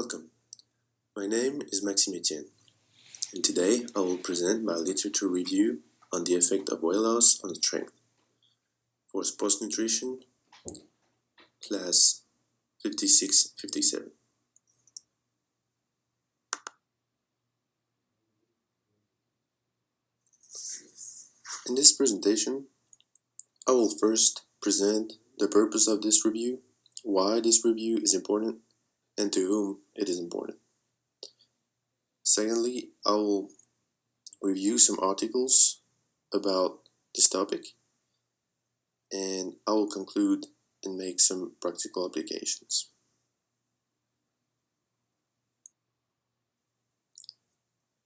Welcome. My name is Maxime Etienne, and today I will present my literature review on the effect of weight loss on strength for sports nutrition, class 56-57. In this presentation, I will first present the purpose of this review, why this review is important, and to whom it is important. Secondly, I will review some articles about this topic, and I will conclude and make some practical applications.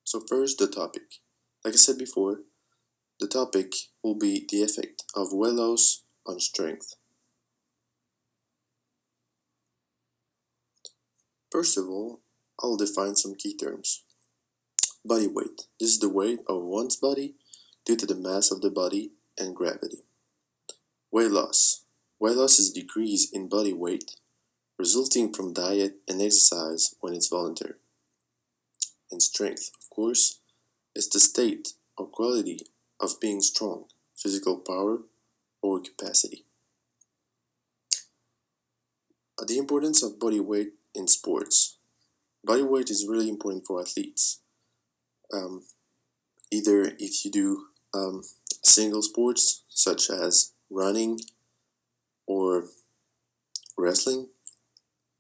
So first, the topic. Like I said before, the topic will be the effect of weight loss on strength. First of all, I'll define some key terms. Body weight. This is the weight of one's body due to the mass of the body and gravity. Weight loss. Weight loss is a decrease in body weight resulting from diet and exercise when it's voluntary. And strength, of course, is the state or quality of being strong, physical power or capacity. The importance of body weight in sports. Body weight is really important for athletes. Either if you do single sports such as running or wrestling,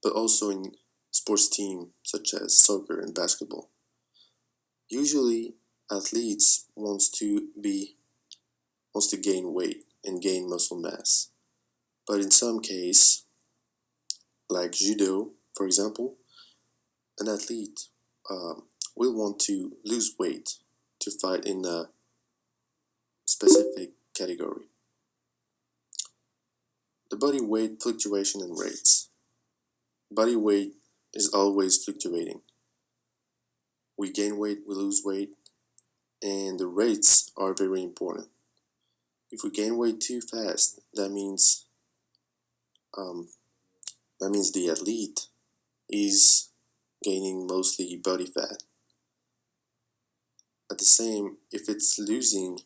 but also in sports team such as soccer and basketball. Usually athletes wants to gain weight and gain muscle mass, but in some case, like judo for example, an athlete will want to lose weight to fight in a specific category. The body weight fluctuation and rates. Body weight is always fluctuating. We gain weight, we lose weight, and the rates are very important. If we gain weight too fast, that means the athlete is gaining mostly body fat. At the same, if it's losing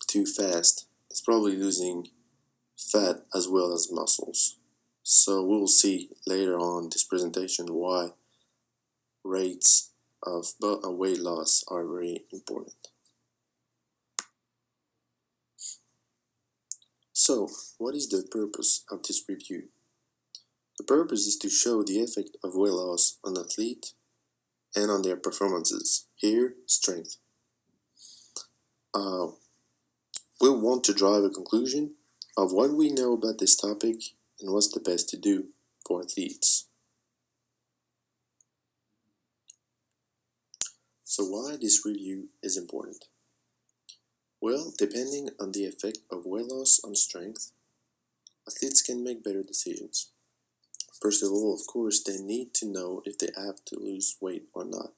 too fast, it's probably losing fat as well as muscles. So we'll see later on this presentation why rates of weight loss are very important. So, what is the purpose of this review? The purpose is to show the effect of weight loss on athletes and on their performances. Here, strength. We'll want to drive a conclusion of what we know about this topic and what's the best to do for athletes. So why this review is important? Well, depending on the effect of weight loss on strength, athletes can make better decisions. First of all, of course, they need to know if they have to lose weight or not.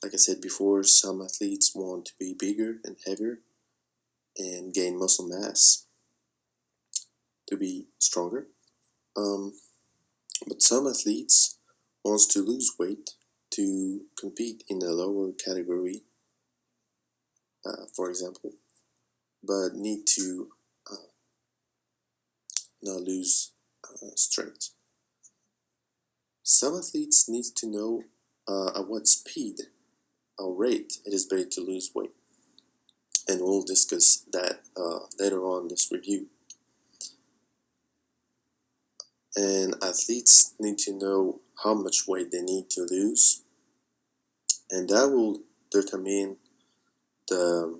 Like I said before, some athletes want to be bigger and heavier and gain muscle mass to be stronger. But some athletes want to lose weight to compete in a lower category, for example, but need to not lose strength. Some athletes need to know at what speed or rate it is better to lose weight, and we'll discuss that later on in this review. And athletes need to know how much weight they need to lose, and that will determine the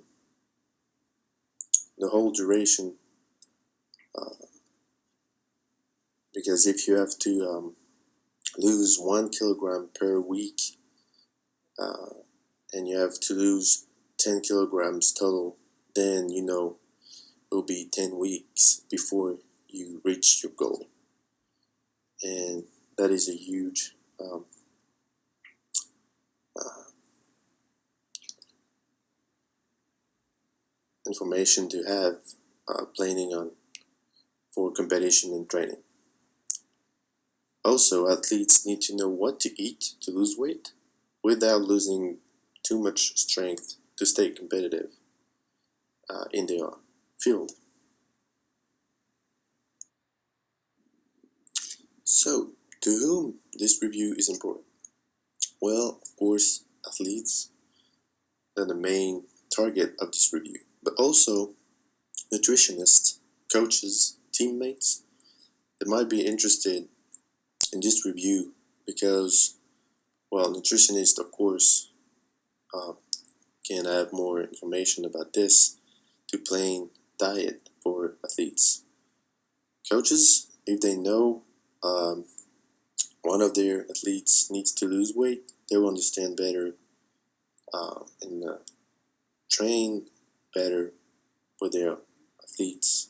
whole duration, because if you have to lose 1 kilogram per week and you have to lose 10 kilograms total, then it will be 10 weeks before you reach your goal, and that is a huge information to have planning on for competition and training. Also, athletes need to know what to eat to lose weight without losing too much strength to stay competitive in their field. So, to whom this review is important? Well, of course, athletes are the main target of this review, but also nutritionists, coaches, teammates. They might be interested in this review because, well, nutritionists, of course, uh, can have more information about this to plan diet for athletes. Coaches, if they know um, one of their athletes needs to lose weight, they will understand better and train better for their athletes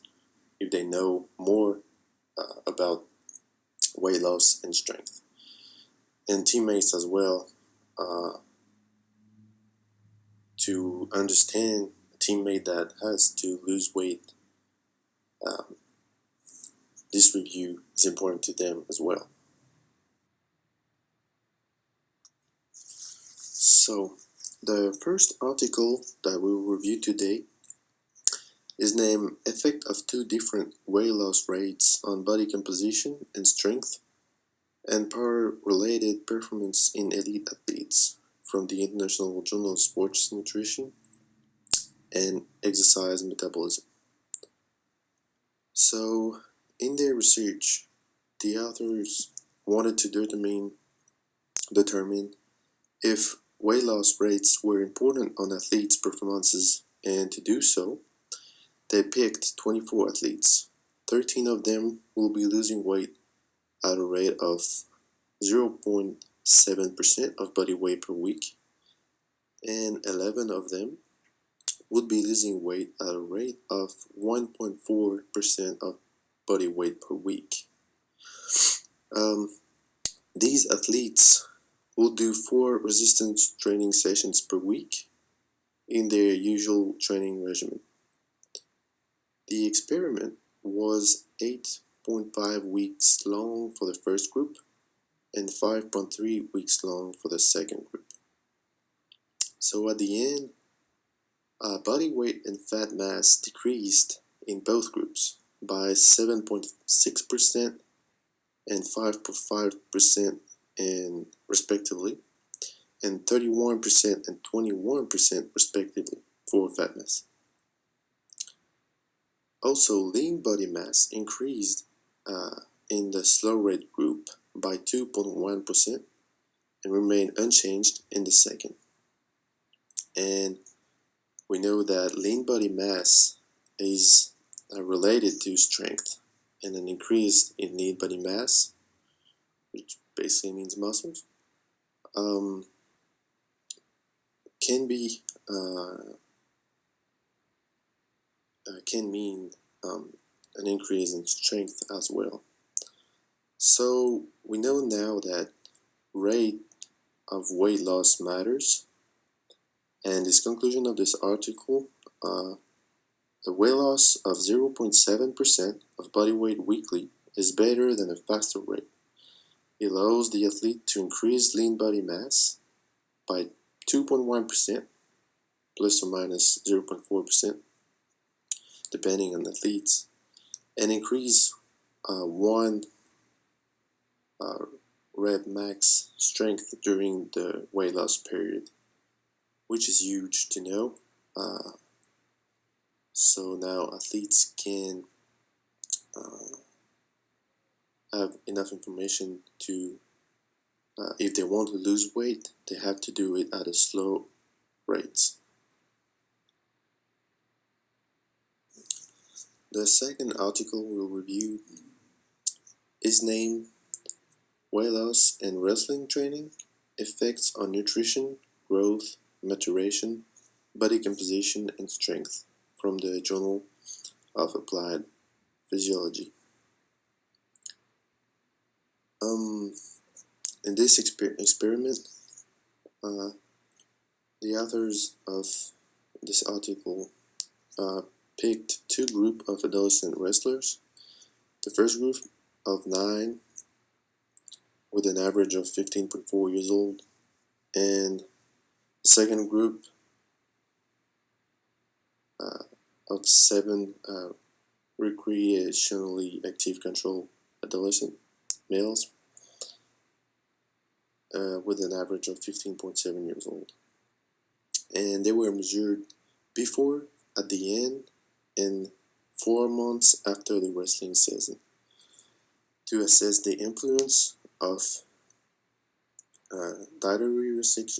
if they know more about weight loss and strength. And teammates as well, uh, to understand a teammate that has to lose weight. Um, this review is important to them as well. So, the first article that we will review today is named Effect of Two Different Weight Loss Rates on Body Composition and Strength and Power-Related Performance in Elite Athletes from the International Journal of Sports Nutrition and Exercise Metabolism. So, in their research, the authors wanted to determine if weight loss rates were important on athletes' performances, and to do so, they picked 24 athletes. 13 of them will be losing weight at a rate of 0.7% of body weight per week, and 11 of them would be losing weight at a rate of 1.4% of body weight per week. Um, these athletes will do 4 resistance training sessions per week in their usual training regimen. The experiment was 8.5 weeks long for the first group and 5.3 weeks long for the second group. So at the end, body weight and fat mass decreased in both groups by 7.6% and 5.5% and respectively, and 31% and 21% respectively for fat mass. Also, lean body mass increased in the slow rate group by 2.1% and remained unchanged in the second. And we know that lean body mass is related to strength, and an increase in lean body mass, which basically means muscles, um, can be can mean an increase in strength as well. So we know now that rate of weight loss matters, and this conclusion of this article, the weight loss of 0.7% of body weight weekly is better than a faster rate. It allows the athlete to increase lean body mass by 2.1%, plus or minus 0.4%, depending on the athletes, and increase 1 rep max strength during the weight loss period, which is huge to know. So now athletes can have enough information to, if they want to lose weight, they have to do it at a slow rate. The second article we'll review is named Weight Loss and Wrestling Training, Effects on Nutrition, Growth, Maturation, Body Composition and Strength from the Journal of Applied Physiology. In this experiment, the authors of this article picked 2 groups of adolescent wrestlers. The first group of 9 with an average of 15.4 years old, and the second group of 7 recreationally active control adolescent males with an average of 15.7 years old. And they were measured before, at the end, and 4 months after the wrestling season to assess the influence of dietary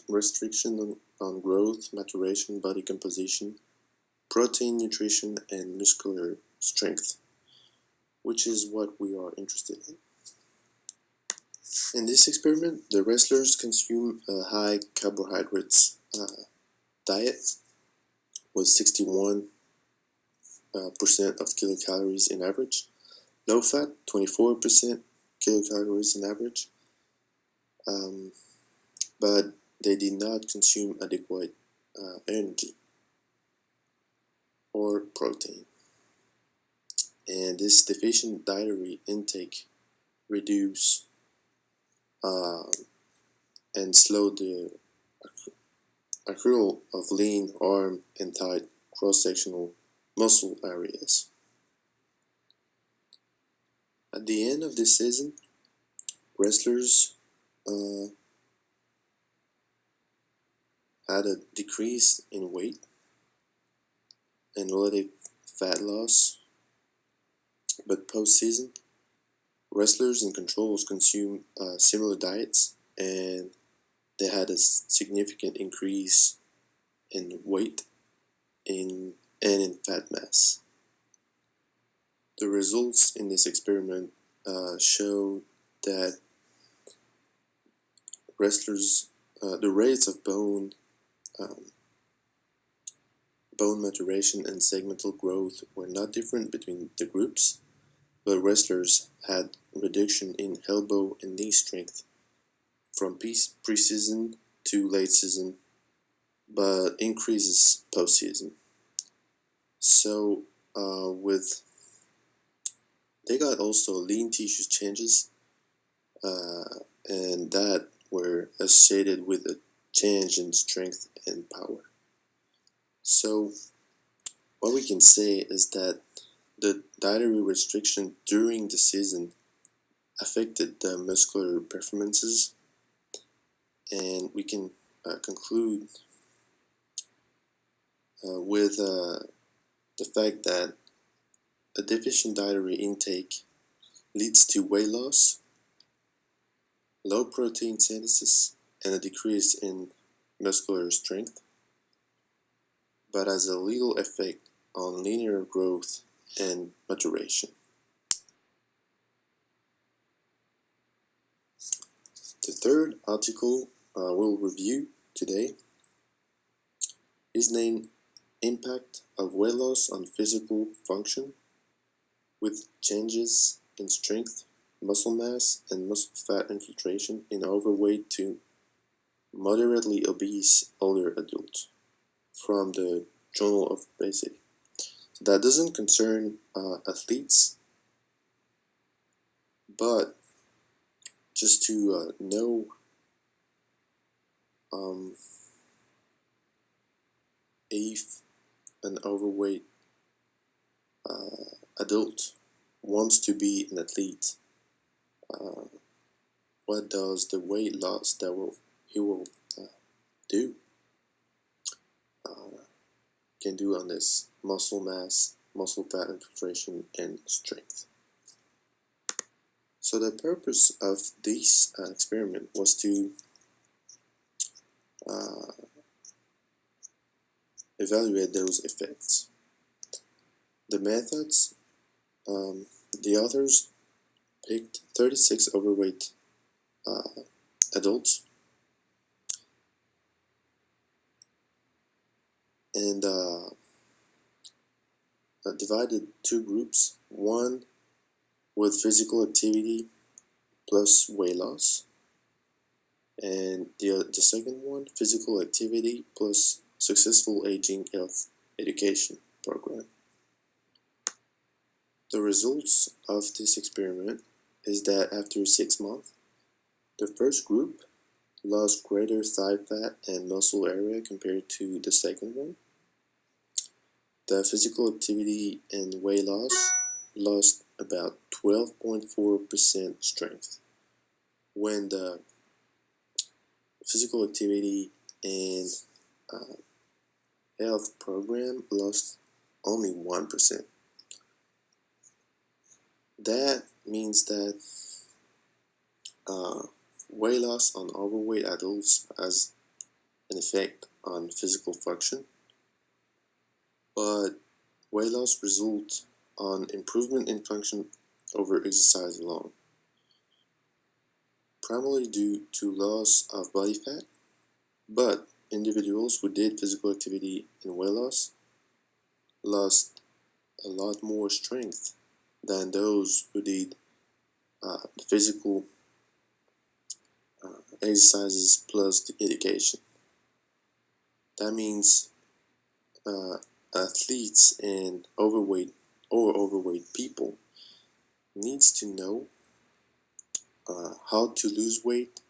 restriction on growth, maturation, body composition, protein nutrition, and muscular strength, which is what we are interested in. In this experiment, the wrestlers consume a high carbohydrates diet with 61% of kilocalories in average, low fat 24% kilocalories in average, but they did not consume adequate energy or protein. And this deficient dietary intake reduce and slow the accrual of lean arm and thigh cross-sectional muscle areas. At the end of this season, wrestlers had a decrease in weight and relative fat loss, but post-season, wrestlers and controls consumed similar diets, and they had a significant increase in weight and in fat mass. The results in this experiment show that wrestlers, the rates of bone maturation and segmental growth were not different between the groups, but wrestlers had reduction in elbow and knee strength from pre-season to late season, but increases post-season. So they got also lean tissue changes, and that were associated with a change in strength and power. So what we can say is that the dietary restriction during the season affected the muscular performances, and we can conclude with the fact that a deficient dietary intake leads to weight loss, low protein synthesis, and a decrease in muscular strength, but has a little effect on linear growth and maturation. The third article we'll review today is named Impact of Weight Loss on Physical Function with Changes in Strength, Muscle Mass, and Muscle Fat Infiltration in Overweight to Moderately Obese Older Adults from the Journal of Obesity. So that doesn't concern athletes, but just to know if an overweight adult wants to be an athlete, what does the weight loss that he will do can do on this muscle mass, muscle fat infiltration, and strength. So the purpose of this experiment was to evaluate those effects. The methods, the authors picked 36 overweight adults and divided 2 groups, one with physical activity plus weight loss, and the second one, physical activity plus successful aging health education program. The results of this experiment is that after 6 months, The first group lost greater thigh fat and muscle area compared to the second one. The physical activity and weight loss lost about 12.4% strength, when the physical activity and uh, health program lost only 1%. That means that uh, weight loss on overweight adults has an effect on physical function, but weight loss results on improvement in function over exercise alone, primarily due to loss of body fat. But individuals who did physical activity and weight loss lost a lot more strength than those who did the physical exercises plus the education. That means uh, athletes and overweight people needs to know how to lose weight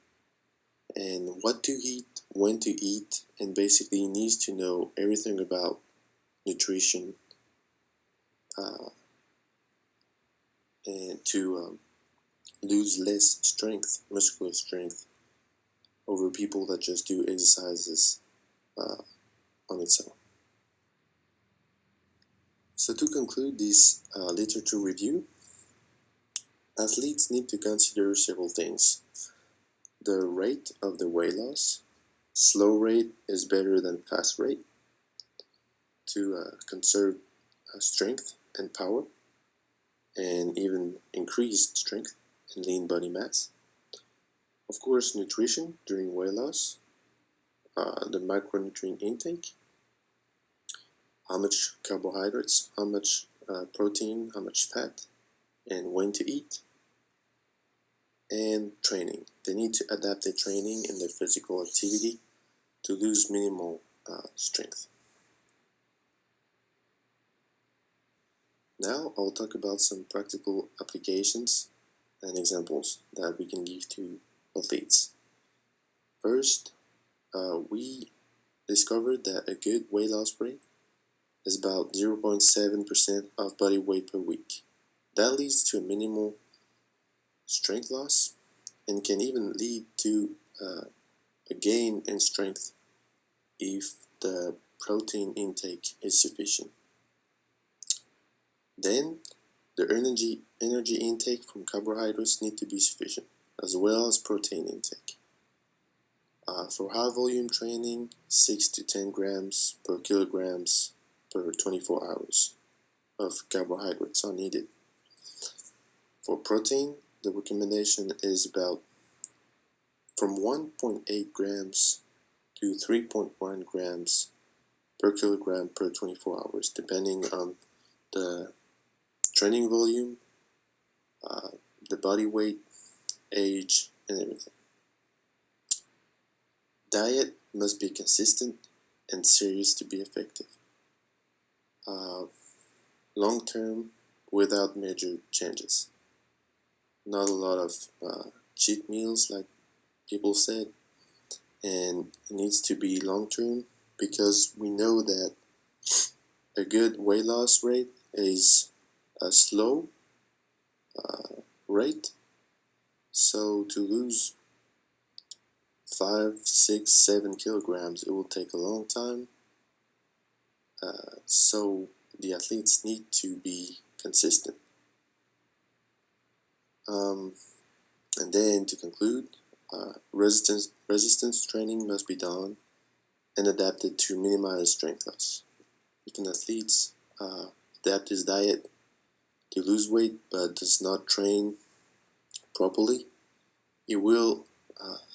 and what to eat, when to eat, and basically needs to know everything about nutrition uh, and to lose less strength, muscular strength, over people that just do exercises uh, on its own. So to conclude this literature review, athletes need to consider several things. The rate of the weight loss. Slow rate is better than fast rate to conserve strength and power, and even increase strength and lean body mass. Of course, nutrition during weight loss, the micronutrient intake, how much carbohydrates, how much protein, how much fat, and when to eat, and training. They need to adapt their training and their physical activity to lose minimal strength. Now I'll talk about some practical applications and examples that we can give to athletes. First, we discovered that a good weight loss rate is about 0.7% of body weight per week. That leads to a minimal strength loss and can even lead to a gain in strength if the protein intake is sufficient. Then the energy intake from carbohydrates need to be sufficient, as well as protein intake. For high volume training, 6 to 10 grams per kilograms per 24 hours of carbohydrates are needed. For protein, the recommendation is about from 1.8 grams to 3.1 grams per kilogram per 24 hours, depending on the training volume, the body weight, age, and everything. Diet must be consistent and serious to be effective. Long term, without major changes. Not a lot of cheat meals, like people said, and it needs to be long term because we know that a good weight loss rate is a slow rate. So to lose 5, 6, 7 kilograms, it will take a long time. So the athletes need to be consistent. And then to conclude, resistance training must be done and adapted to minimize strength loss. If an athlete adapt his diet to lose weight but does not train properly, he will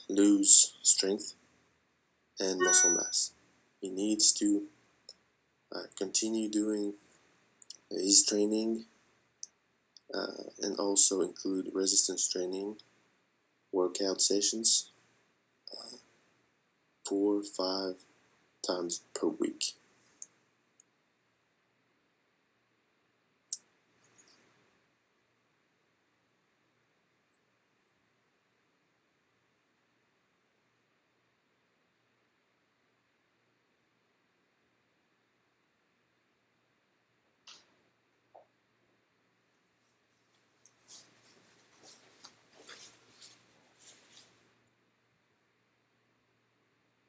lose strength and muscle mass. He needs to continue doing his training and also include resistance training workout sessions 4 or 5 times per week.